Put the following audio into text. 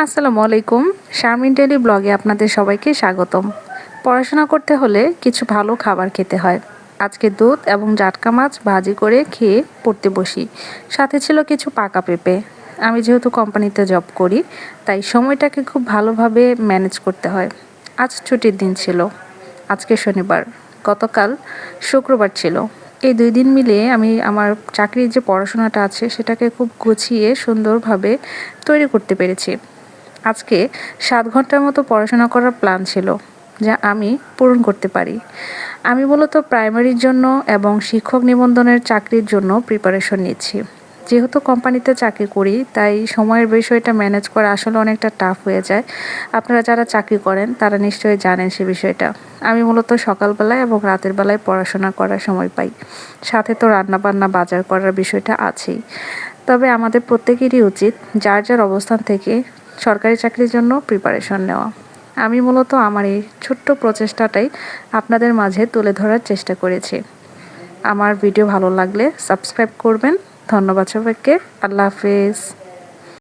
আসসালামু আলাইকুম। শারমিন ডেইলি ব্লগে আপনাদের সবাইকে স্বাগতম। পড়াশোনা করতে হলে কিছু ভালো খাবার খেতে হয়। আজকে দুধ এবং জাটকা মাছ ভাজি করে খেয়ে পড়তে বসি। সাথে ছিল কিছু পাকা পেঁপে। আমি যেহেতু কোম্পানিতে জব করি, তাই সময়টাকে খুব ভালোভাবে ম্যানেজ করতে হয়। আজ ছুটির দিন ছিল। আজকে শনিবার, গতকাল শুক্রবার ছিল। এই ২ দিন মিলিয়ে আমি আমার চাকরির যে পড়াশোনাটা আছে সেটাকে খুব গুছিয়ে সুন্দরভাবে তৈরি করতে পেরেছি। আজকে ৭ ঘন্টার মতো পড়াশোনা করার প্ল্যান ছিল, যা আমি পূরণ করতে পারি। আমি মূলত প্রাইমারির জন্য এবং শিক্ষক নিবন্ধনের চাকরির জন্য প্রিপারেশন নিচ্ছি। যেহেতু কোম্পানিতে চাকরি করি, তাই সময়ের বিষয়টা ম্যানেজ করা আসলে অনেকটা টাফ হয়ে যায়। আপনারা যারা চাকরি করেন তারা নিশ্চয়ই জানেন সে বিষয়টা। আমি মূলত সকালবেলায় এবং রাতের বেলায় পড়াশোনা করার সময় পাই। সাথে তো রান্নাবান্না বাজার করার বিষয়টা আছেই। তবে আমাদের প্রত্যেকেরই উচিত যার যার অবস্থান থেকে সরকারি চাকরির জন্য প্রিপারেশন নেওয়া। আমি মূলত আমার এই ছোট্ট প্রচেষ্টাটাই আপনাদের মাঝে তুলে ধরার চেষ্টা করেছি। আমার ভিডিও ভালো লাগলে সাবস্ক্রাইব করবেন। ধন্যবাদ সবাইকে। আল্লাহ হাফেজ।